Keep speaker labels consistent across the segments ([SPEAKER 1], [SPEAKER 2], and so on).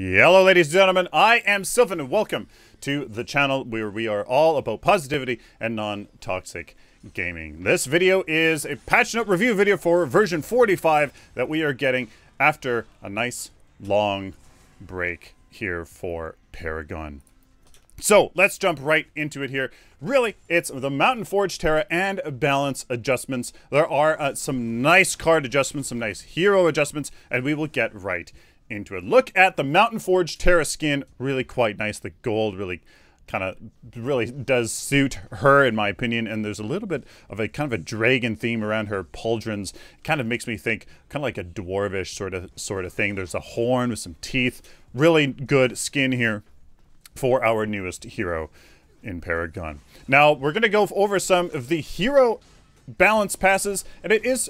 [SPEAKER 1] Hello ladies and gentlemen, I am Sylphin and welcome to the channel where we are all about positivity and non-toxic gaming. This video is a patch note review video for version 45 that we are getting after a nice long break here for Paragon. So let's jump right into it here. Really, it's the Mountain Forge Terra and balance adjustments. There are some nice card adjustments, some nice hero adjustments, and we will get right into it. Look at the Mountain Forge Terra skin, really quite nice. The gold really does suit her in my opinion, and there's a little bit of a kind of a dragon theme around her pauldrons. Kind of makes me think kind of like a dwarvish sort of thing. There's a horn with some teeth. Really good skin here for our newest hero in Paragon. Now we're going to go over some of the hero balance passes, and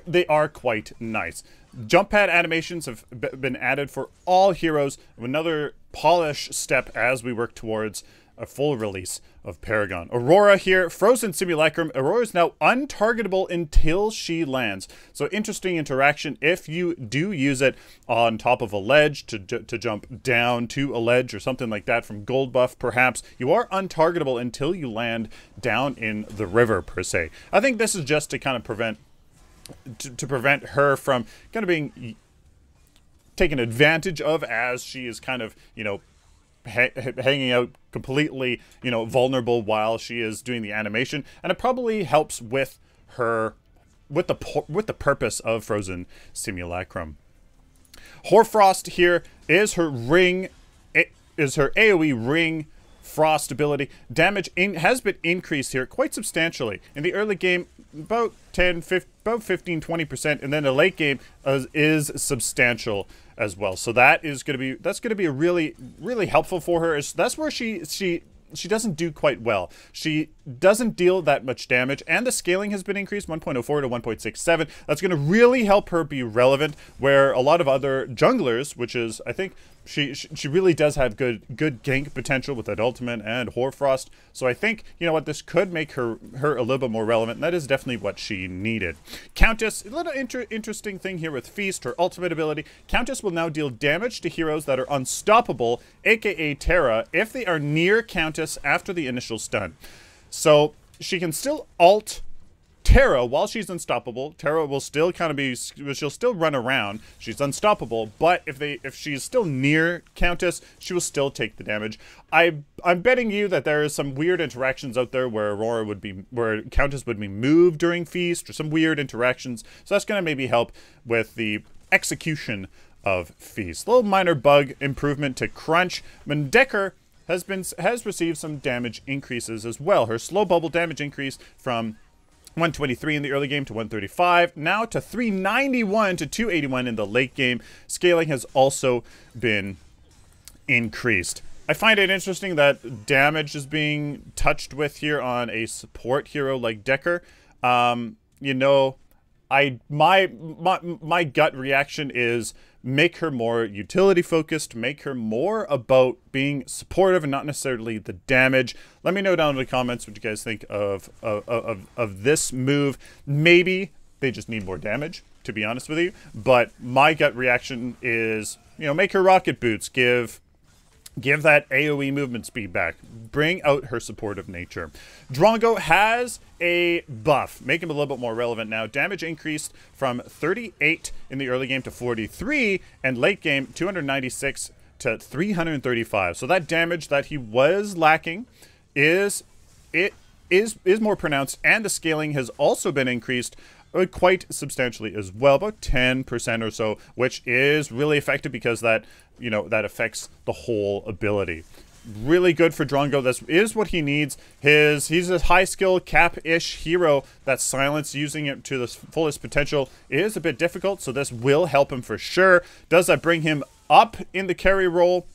[SPEAKER 1] they are quite nice. Jump pad animations have been added for all heroes. Another polish step as we work towards a full release of Paragon. Aurora here, Frozen Simulacrum. Aurora is now untargetable until she lands. So interesting interaction if you do use it on top of a ledge to jump down to a ledge or something like that from gold buff perhaps. You are untargetable until you land down in the river per se. I think this is just to kind of prevent her from kind of being taken advantage of as she is kind of, you know, hanging out completely, you know, vulnerable while she is doing the animation, and it probably helps with her with the purpose of Frozen Simulacrum. Hoarfrost here is her ring, is her AoE ring frost ability. Damage has been increased here quite substantially. In the early game, about 15-20%, and then the late game is substantial as well. So that's going to be a really helpful for her. That's where she doesn't do quite well. She doesn't deal that much damage, and the scaling has been increased 1.04 to 1.67. That's going to really help her be relevant where a lot of other junglers, which is, I think, she really does have good gank potential with that ultimate and Hoarfrost. So I think, you know what, this could make her a little bit more relevant, and that is definitely what she needed. Countess, a little interesting thing here with Feast, her ultimate ability. Countess will now deal damage to heroes that are unstoppable, aka Terra, if they are near Countess after the initial stun. So she can still ult Terra while she's unstoppable. Terra will still kind of be, she'll still run around. She's unstoppable, but if she's still near Countess, she will still take the damage. I'm betting you that there is some weird interactions out there where where Countess would be moved during Feast, or some weird interactions. So that's going to maybe help with the execution of Feast. Little minor bug improvement to Crunch. Mendecker has received some damage increases as well. Her slow bubble damage increase from 123 in the early game to 135, now to 391 to 281 in the late game. Scaling has also been increased. I find it interesting that damage is being touched with here on a support hero like Decker. You know, my gut reaction is make her more utility focused, make her more about being supportive and not necessarily the damage. Let me know down in the comments what you guys think of this move. Maybe they just need more damage, to be honest with you, but my gut reaction is, you know, make her rocket boots, give that AoE movement speed back. Bring out her supportive nature. Drongo has a buff. Make him a little bit more relevant now. Damage increased from 38 in the early game to 43, and late game 296 to 335. So that damage that he was lacking is more pronounced, and the scaling has also been increased quite substantially as well, about 10% or so, which is really effective because that, you know, that affects the whole ability. Really good for Drongo. This is what he needs. He's a high skill cap-ish hero. That silence, using it to the fullest potential, is a bit difficult, so this will help him for sure. Does that bring him up in the carry role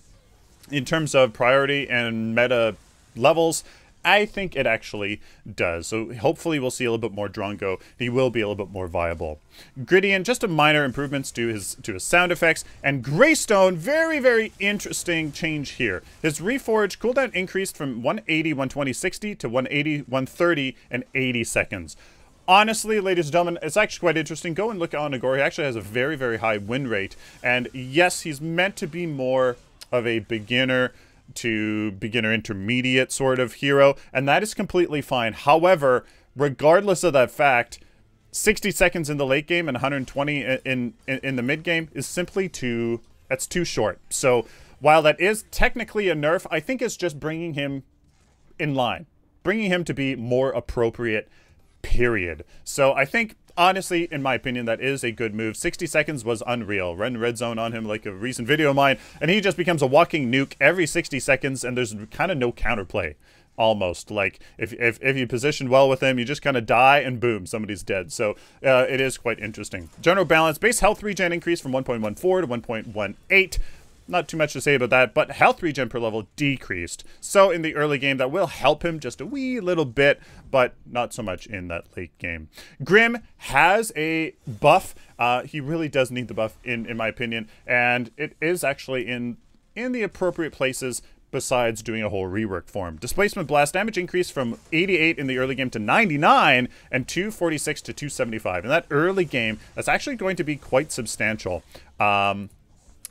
[SPEAKER 1] in terms of priority and meta levels? I think it actually does. So hopefully we'll see a little bit more Drongo. He will be a little bit more viable. Griddian, just a minor improvements to his sound effects. And Greystone, very interesting change here. His Reforge cooldown increased from 180, 120, 60 to 180, 130, and 80 seconds. honestly, ladies and gentlemen, it's actually quite interesting. Go and look on Agor. He actually has a very, very high win rate. And yes, he's meant to be more of a beginner to beginner intermediate sort of hero, and that is completely fine. However, regardless of that fact, 60 seconds in the late game and 120 in the mid game is simply too short. So while that is technically a nerf, I think it's just bringing him in line, bringing him to be more appropriate, period. So I think, honestly, in my opinion, that is a good move. 60 seconds was unreal. Run red zone on him like a recent video of mine, and he just becomes a walking nuke every 60 seconds, and there's kind of no counterplay. Almost like if you position well with him, you just kind of die and boom, somebody's dead. So it is quite interesting. General balance, base health regen increase from 1.14 to 1.18. Not too much to say about that, but health regen per level decreased. So in the early game, that will help him just a wee little bit, but not so much in that late game. Grim has a buff. He really does need the buff, in my opinion, and it is actually in the appropriate places besides doing a whole rework for him. Displacement blast damage increased from 88 in the early game to 99, and 246 to 275. In that early game, that's actually going to be quite substantial.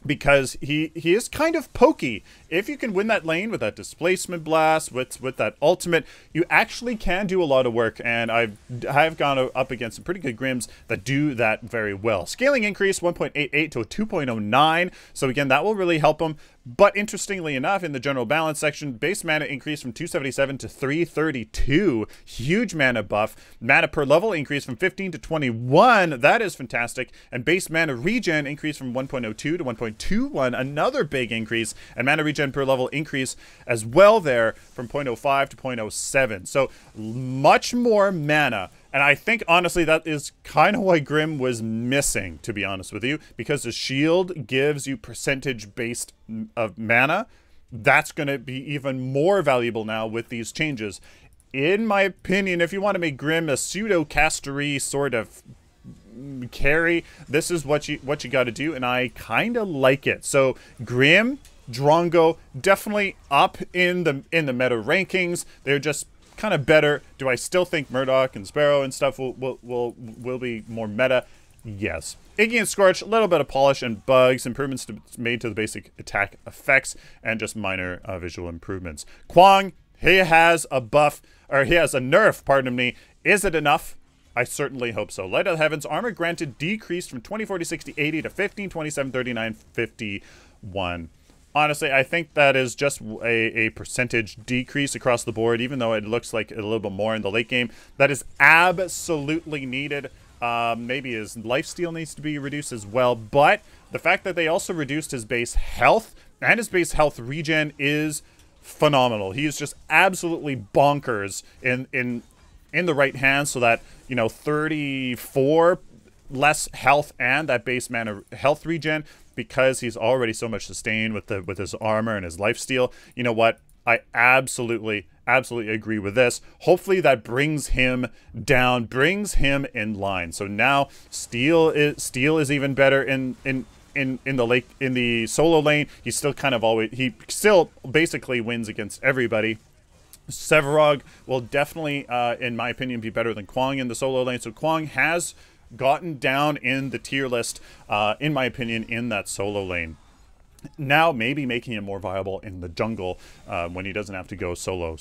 [SPEAKER 1] Because he is kind of pokey. If you can win that lane with that displacement blast, with that ultimate, you actually can do a lot of work, and I've gone up against some pretty good Grims that do that very well. Scaling increase 1.88 to a 2.09, so again, that will really help him. But interestingly enough, in the general balance section, base mana increased from 277 to 332. Huge mana buff. Mana per level increased from 15 to 21. That is fantastic. And base mana regen increased from 1.02 to 1.21. Another big increase. And mana regen per level increase as well there from 0.05 to 0.07. So much more mana. And I think, honestly, that is kind of why Grim was missing, to be honest with you, because the shield gives you percentage-based of mana. That's going to be even more valuable now with these changes. In my opinion, if you want to make Grim a pseudo-castery sort of carry, this is what you got to do, and I kind of like it. So, Grim, Drongo, definitely up in the meta rankings. They're just kind of better. Do I still think Murdoch and Sparrow and stuff will be more meta? Yes. Iggy and Scorch, a little bit of polish and bugs, improvements made to the basic attack effects, and just minor visual improvements. Kwang, he has a buff, or he has a nerf, pardon me. Is it enough? I certainly hope so. Light of the Heavens, armor granted decreased from 20, 40, 60, 80 to 15, 27, 39, 51. Honestly, I think that is just a percentage decrease across the board, even though it looks like a little bit more in the late game. That is absolutely needed. Maybe his lifesteal needs to be reduced as well, but the fact that they also reduced his base health and his base health regen is phenomenal. He is just absolutely bonkers in the right hand, so that, you know, 34 less health and that base mana health regen, because he's already so much sustained with his armor and his lifesteal. You know what? I absolutely agree with this. Hopefully that brings him down, brings him in line. So now steel is even better in the solo lane. He's still kind of he still basically wins against everybody. Sevarog will definitely, in my opinion, be better than Kwang in the solo lane. So Kwang has gotten down in the tier list, in my opinion, in that solo lane. Now maybe making him more viable in the jungle when he doesn't have to go solo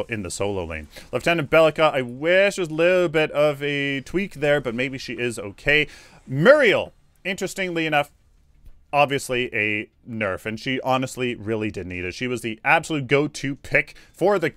[SPEAKER 1] in the solo lane. Lieutenant Bellica, I wish there was a little bit of a tweak there, but maybe she is okay. Muriel, interestingly enough, obviously a nerf, and she honestly really did need it. She was the absolute go-to pick for the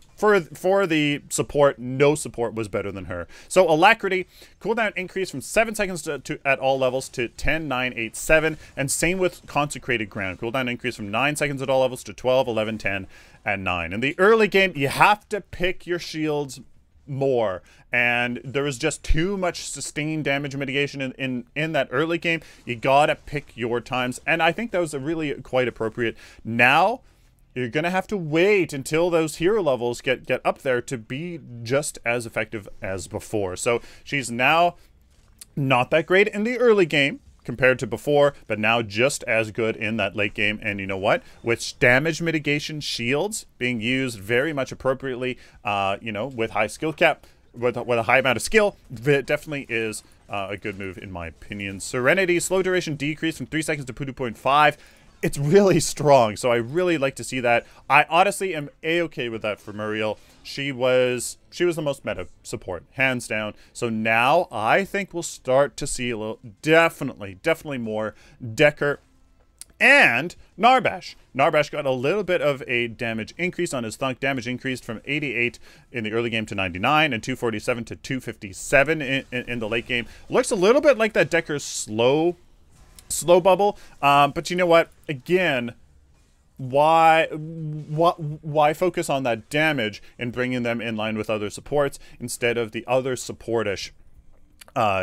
[SPEAKER 1] support. No support was better than her. So Alacrity, cooldown increased from 7 seconds to at all levels to 10, 9, 8, 7, and same with Consecrated Ground. Cooldown increased from 9 seconds at all levels to 12, 11, 10, and 9. In the early game, you have to pick your shields more, and there was just too much sustained damage mitigation in that early game. You gotta pick your times, and I think that was really quite appropriate. Now you're gonna have to wait until those hero levels get up there to be just as effective as before. So she's now not that great in the early game compared to before, but now just as good in that late game. And you know what? With damage mitigation shields being used very much appropriately, you know, with high skill cap, with a high amount of skill, it definitely is a good move in my opinion. Serenity, slow duration decrease from 3 seconds to 2.5. It's really strong, so I really like to see that. I honestly am a-okay with that for Muriel. She was the most meta support, hands down. So now I think we'll start to see a little, definitely more Decker and Narbash. Narbash got a little bit of a damage increase on his thunk. Damage increased from 88 in the early game to 99 and 247 to 257 in the late game. Looks a little bit like that Decker's slow bubble, but you know what? Again, why focus on that damage and bringing them in line with other supports instead of the other supportish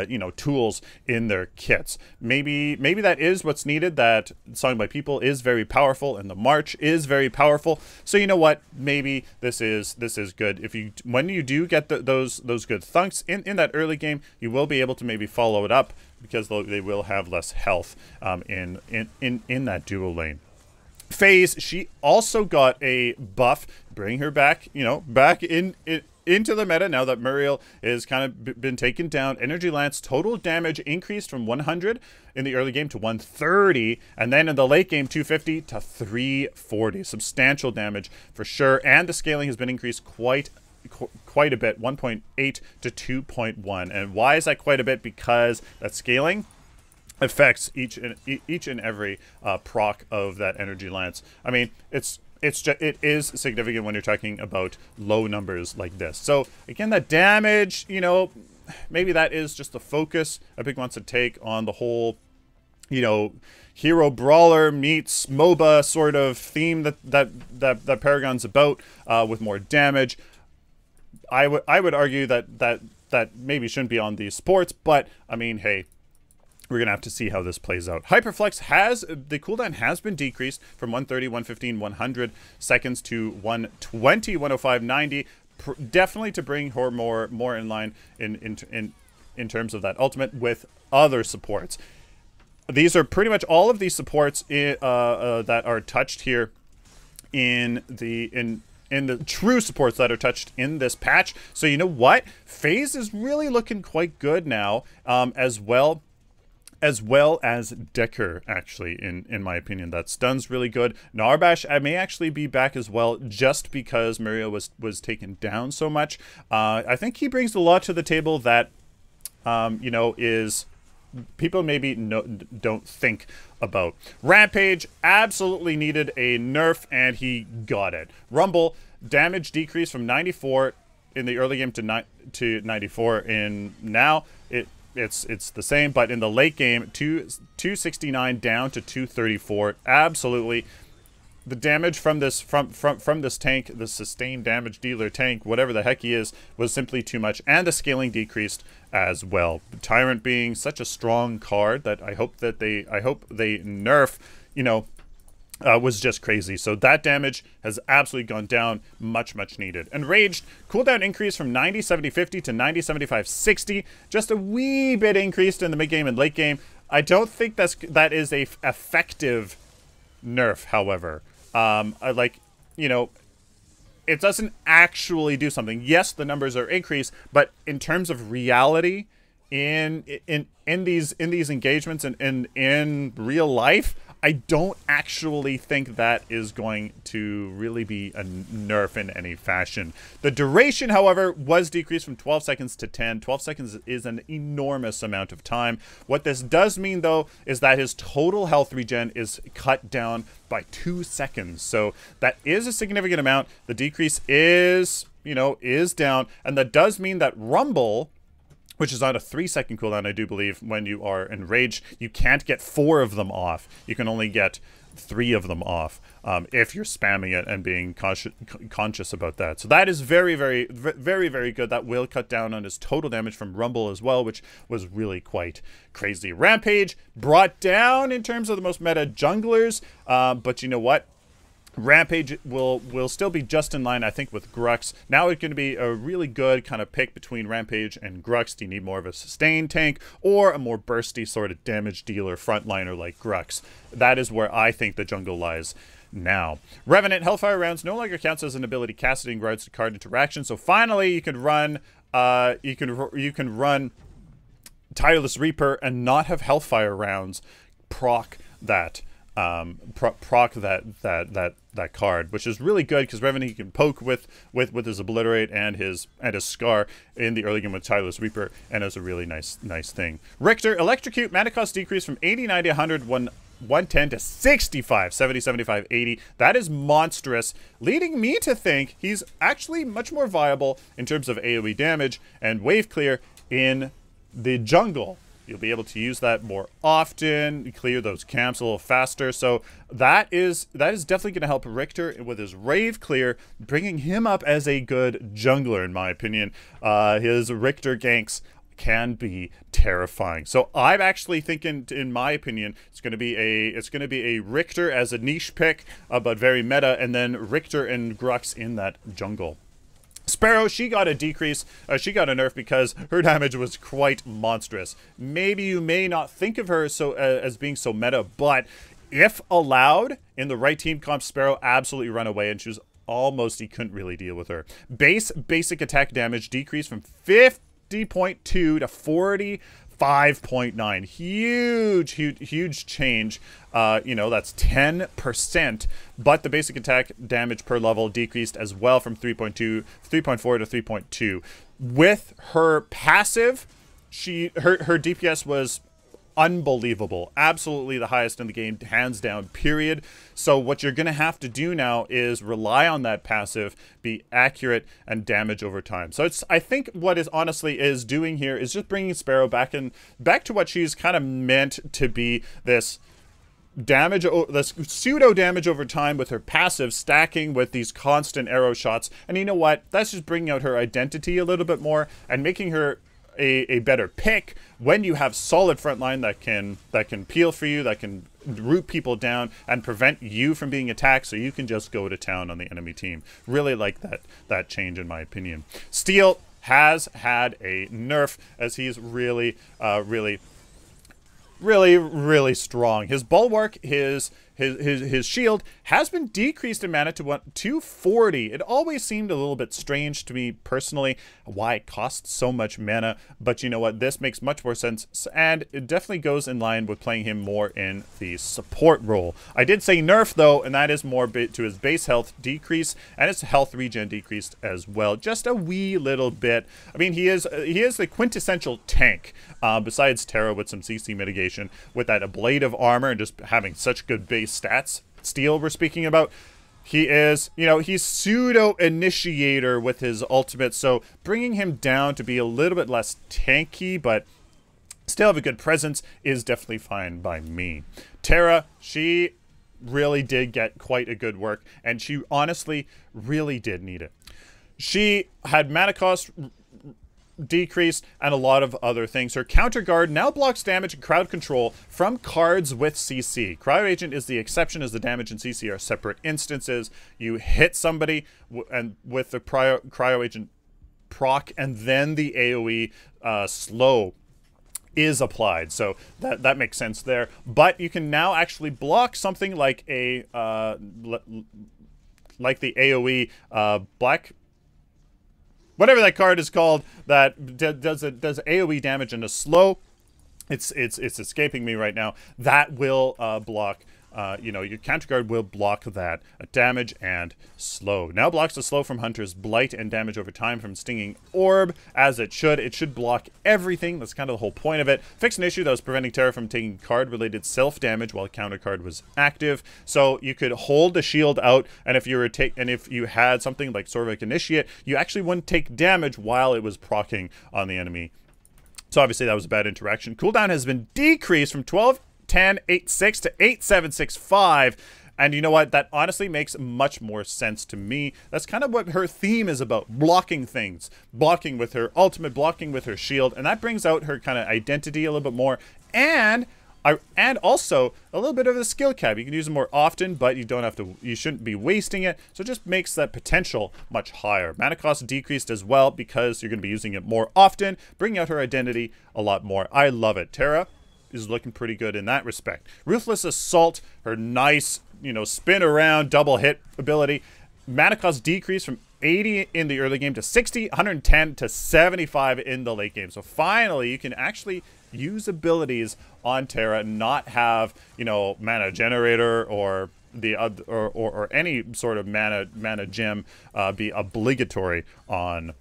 [SPEAKER 1] you know, tools in their kits? Maybe that is what's needed. That Song by People is very powerful and the March is very powerful. So you know what? Maybe this is good. If you, when you do get those good thunks in that early game, you will be able to maybe follow it up because they will have less health in that dual lane. Phase, she also got a buff, bring her back, you know, back into the meta now that Muriel is kind of been taken down. Energy Lance total damage increased from 100 in the early game to 130, and then in the late game 250 to 340. Substantial damage for sure, and the scaling has been increased quite a bit, 1.8 to 2.1. And why is that quite a bit? Because that scaling affects each and every proc of that Energy Lance. I mean, it is significant when you're talking about low numbers like this. So again, that damage, you know, maybe that is just the focus Epic wants to take on the whole, you know, hero brawler meets MOBA sort of theme that Paragon's about, with more damage. I would argue that maybe shouldn't be on these sports, but I mean, hey, we're going to have to see how this plays out. Hyperflex the cooldown has been decreased from 130, 115, 100 seconds to 120, 105, 90. Definitely to bring her more in line in terms of that ultimate with other supports. These are pretty much all of these supports that are touched here in the true supports that are touched in this patch. So you know what? Phase is really looking quite good now, as well as Decker, actually, in my opinion. That stun's really good. Narbash, I may actually be back as well, just because Muriel was taken down so much. I think he brings a lot to the table that, you know, is people maybe don't think about. Rampage absolutely needed a nerf, and he got it. Rumble, damage decreased from 94 in the early game to 94 in now. It's the same, but in the late game, 269 down to 234. Absolutely, the damage from this this tank, the sustained damage dealer tank, whatever the heck he is, was simply too much, and the scaling decreased as well. Tyrant being such a strong card that I hope they nerf, you know, was just crazy. So that damage has absolutely gone down, much needed. Enraged, cooldown increase from 90 70 50 to 90 75 60, just a wee bit increased in the mid game and late game. I don't think that is a effective nerf, however. You know, it doesn't actually do something. Yes, the numbers are increased, but in terms of reality in these engagements and in real life, I don't actually think that is going to really be a nerf in any fashion. The duration, however, was decreased from 12 seconds to 10. 12 seconds is an enormous amount of time. What this does mean, though, is that his total health regen is cut down by 2 seconds. So that is a significant amount. The decrease is, you know, is down. And that does mean that Rumble, which is on a 3-second cooldown, I do believe, when you are enraged, you can't get 4 of them off. You can only get 3 of them off if you're spamming it and being conscious about that. So that is very good. That will cut down on his total damage from Rumble as well, which was really quite crazy. Rampage brought down in terms of the most meta junglers, but you know what? Rampage will still be just in line, I think, with Grux. Now it's going to be a really good kind of pick between Rampage and Grux. Do you need more of a sustain tank or a more bursty sort of damage dealer frontliner like Grux? That is where I think the jungle lies now. Revenant Hellfire rounds no longer counts as an ability casted in regards to card interaction, so finally you can run you can run Tireless Reaper and not have Hellfire rounds proc that that card, which is really good because Revenant he can poke with his Obliterate and his Scar in the early game with Tireless Reaper, and it's a really nice thing. Richter, Electrocute, mana cost decrease from 80, 90, 100, 110 to 65, 70, 75, 80. That is monstrous, leading me to think he's actually much more viable in terms of AoE damage and wave clear in the jungle. You'll be able to use that more often, clear those camps a little faster. So that is definitely going to help Richter with his Rave clear, bringing him up as a good jungler, in my opinion. His Richter ganks can be terrifying. So I'm actually thinking, in my opinion, it's going to be a Richter as a niche pick, but very meta, and then Richter and Grux in that jungle. Sparrow, she got a decrease, she got a nerf because her damage was quite monstrous. Maybe you may not think of her as being so meta, but if allowed in the right team comp, Sparrow absolutely run away, and she was almost, he couldn't really deal with her. Basic attack damage decreased from 50.2 to 45.9. Huge change. You know, that's 10%, but the basic attack damage per level decreased as well from 3.4 to 3.2. With her passive, her DPS was unbelievable, absolutely the highest in the game, hands down, period. So what you're gonna have to do now is rely on that passive, be accurate, and damage over time. So I think what is honestly is doing here is just bringing Sparrow back to what she's kind of meant to be, this pseudo damage over time with her passive, stacking with these constant arrow shots. And you know what, that's just bringing out her identity a little bit more and making her a better pick when you have solid frontline that can peel for you, that can root people down and prevent you from being attacked, so you can just go to town on the enemy team. Really like that change, in my opinion. Steel has had a nerf, as he's really strong. His bulwark, his shield has been decreased in mana to 240. It always seemed a little bit strange to me personally why it costs so much mana, but you know what, this makes much more sense, and it definitely goes in line with playing him more in the support role. I did say nerf though, and that is more to his base health decrease, and his health regen decreased as well, just a wee little bit. I mean, he is the quintessential tank, besides Terra with some CC mitigation, with that ablative armor and just having such good base stats. Steel we're speaking about, he is, you know, he's pseudo initiator with his ultimate, so bringing him down to be a little bit less tanky but still have a good presence is definitely fine by me. Terra, she really did get quite a good work, and she honestly really did need it. She had mana cost decreased and a lot of other things. Her counter guard now blocks damage and crowd control from cards with CC. Cryo Agent is the exception, as the damage and CC are separate instances. You hit somebody and with the Cryo Agent proc, and then the AoE slow is applied, so that makes sense there. But you can now actually block something like a like the AoE black, whatever that card is called, that does AoE damage in a slow. It's escaping me right now. That will block. You know, your counter guard will block that damage and slow. Now blocks the slow from Hunter's Blight and damage over time from Stinging Orb, as it should. It should block everything. That's kind of the whole point of it. Fix an issue that was preventing Terra from taking card-related self-damage while counter card was active. So you could hold the shield out, and if you had something like Sorvik Initiate, you actually wouldn't take damage while it was proccing on the enemy. So obviously that was a bad interaction. Cooldown has been decreased from 12-10-8-6 to 8-7-6-5, and you know what, that honestly makes much more sense to me. That's kind of what her theme is about, blocking things, blocking with her ultimate, blocking with her shield, and that brings out her kind of identity a little bit more, and also a little bit of a skill cap. You can use it more often, but you shouldn't be wasting it, so it just makes that potential much higher. Mana cost decreased as well because you're going to be using it more often, bringing out her identity a lot more. I love it. Terra is looking pretty good in that respect. Ruthless Assault, her nice, you know, spin around double hit ability. Mana cost decreased from 80 in the early game to 60, 110 to 75 in the late game. So finally, you can actually use abilities on Terra and not have, you know, mana generator or the or any sort of mana gem be obligatory on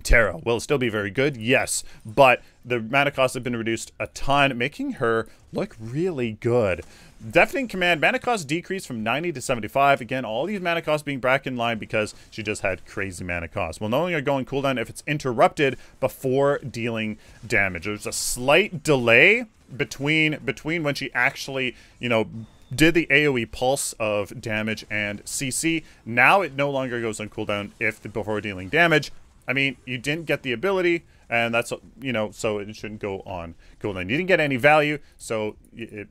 [SPEAKER 1] Terra. Will it still be very good? Yes, but the mana costs have been reduced a ton, making her look really good. Deafening Command, mana cost decreased from 90 to 75. Again, all these mana costs being back in line because she just had crazy mana costs. Will no longer go on cooldown if it's interrupted before dealing damage. There's a slight delay between when she actually, you know, did the AoE pulse of damage and CC. Now it no longer goes on cooldown before dealing damage. I mean, you didn't get the ability, and that's, you know, so it shouldn't go on cooldown. You didn't get any value, so it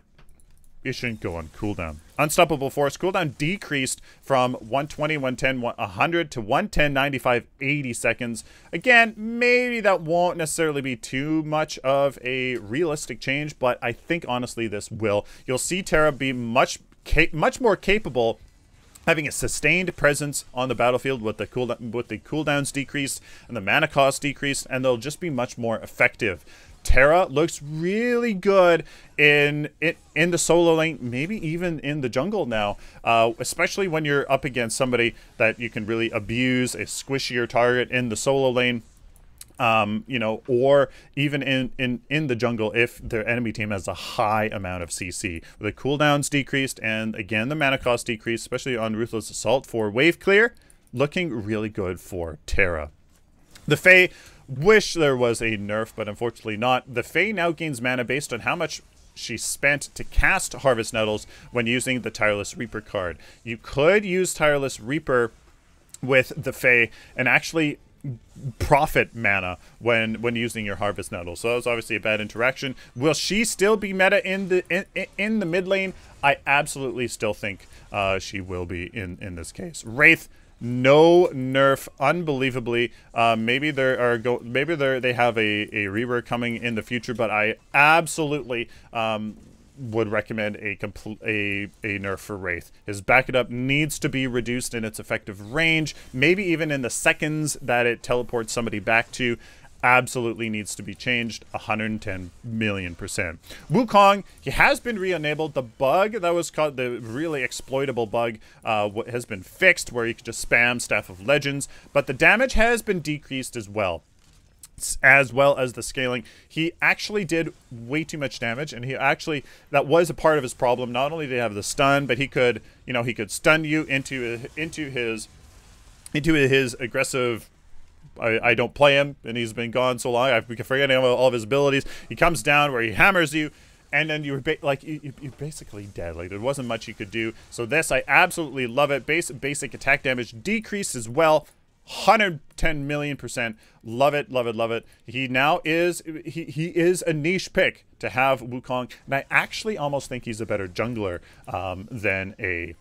[SPEAKER 1] shouldn't go on cooldown. Unstoppable Force cooldown decreased from 120, 110, 100 to 110, 95, 80 seconds. Again, maybe that won't necessarily be too much of a realistic change, but I think honestly this will. You'll see Terra be much more capable, having a sustained presence on the battlefield with the cooldowns decreased and the mana cost decreased, and they'll just be much more effective. Terra looks really good in the solo lane, maybe even in the jungle now, especially when you're up against somebody that you can really abuse, a squishier target in the solo lane. You know, or even in the jungle if their enemy team has a high amount of CC. The cooldowns decreased, and again the mana cost decreased, especially on Ruthless Assault for wave clear. Looking really good for Terra. The Fae, wish there was a nerf, but unfortunately not. The Fae now gains mana based on how much she spent to cast Harvest Nettles when using the Tireless Reaper card. You could use Tireless Reaper with the Fae and actually profit mana when using your Harvest Nettle. So that was obviously a bad interaction. Will she still be meta in the mid lane? I absolutely still think she will be in this case. Wraith, no nerf, unbelievably. Maybe they have a rework coming in the future, but I absolutely would recommend a nerf for Wraith. His back it up needs to be reduced in its effective range, maybe even in the seconds that it teleports somebody back to. Absolutely needs to be changed 110 million %. Wukong, he has been re-enabled. The bug that was called the really exploitable bug has been fixed, where you can just spam Staff of Legends, but the damage has been decreased as well as the scaling. He actually did way too much damage, and that was a part of his problem. Not only did he have the stun, but he could stun you into his aggressive. I don't play him, and he's been gone so long. I'm forgetting all of his abilities. He comes down where he hammers you, and then you're basically dead. Like, there wasn't much you could do. So this, I absolutely love it. Basic attack damage decreased as well. 110 million %. Love it, love it, love it. He now is he is a niche pick to have Wukong, and I actually almost think he's a better jungler than a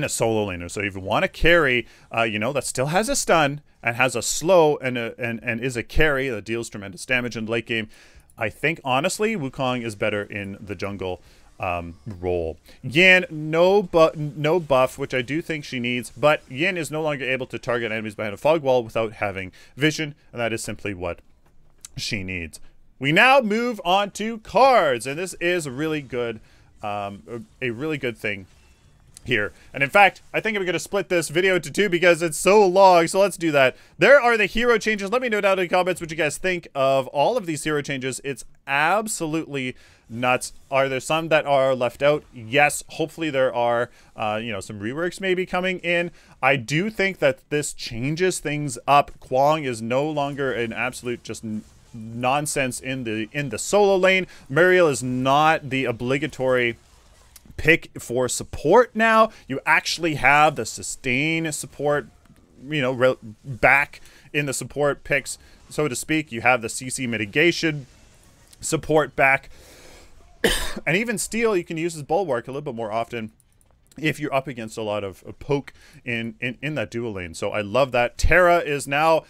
[SPEAKER 1] solo laner. So if you want to carry, that still has a stun and has a slow and is a carry that deals tremendous damage in the late game, I think honestly Wukong is better in the jungle role. Yin, no buff, which I do think she needs, but Yin is no longer able to target enemies behind a fog wall without having vision, and that is simply what she needs. We now move on to cards, and this is a really good thing here. And in fact, I think I'm going to split this video into two because it's so long, so let's do that. There are the hero changes. Let me know down in the comments what you guys think of all of these hero changes. It's absolutely nuts. Are there some that are left out? Yes. Hopefully there are, some reworks maybe coming in. I do think that this changes things up. Kwang is no longer an absolute just nonsense in the solo lane. Muriel is not the obligatory pick for support now. You actually have the sustain support, back in the support picks, so to speak. You have the CC mitigation support back. And even Steel, you can use as Bulwark a little bit more often if you're up against a lot of poke in that dual lane. So I love that. Terra is now,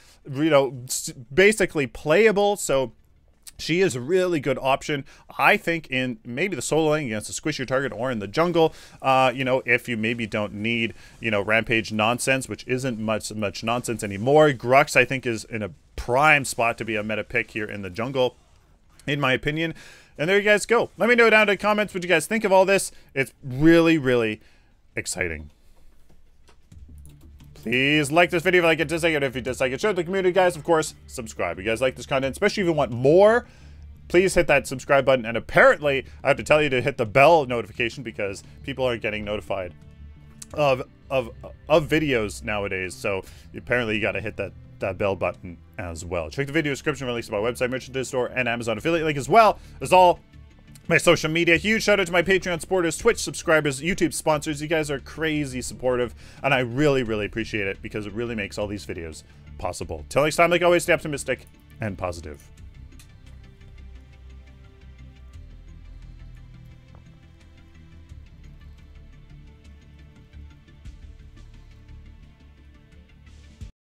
[SPEAKER 1] basically playable, so She is a really good option, I think, in maybe the soloing against a squishier target or in the jungle. You know, if you maybe don't need, you know, Rampage nonsense, which isn't much nonsense anymore. Grux, I think, is in a prime spot to be a meta pick here in the jungle, in my opinion. And there you guys go. Let me know down in the comments what you guys think of all this. It's really, really exciting. Please like this video if you like it, dislike it if you dislike it. Share it to the community, guys. Of course, subscribe. If you guys like this content, especially if you want more, please hit that subscribe button. And apparently, I have to tell you to hit the bell notification because people aren't getting notified of videos nowadays. So apparently, you got to hit that bell button as well. Check the video description for links to my website, merchandise store, and Amazon affiliate link as well. As all my social media. Huge shout out to my Patreon supporters, Twitch subscribers, YouTube sponsors. You guys are crazy supportive, and I really, really appreciate it because it really makes all these videos possible. Till next time, like always, stay optimistic and positive.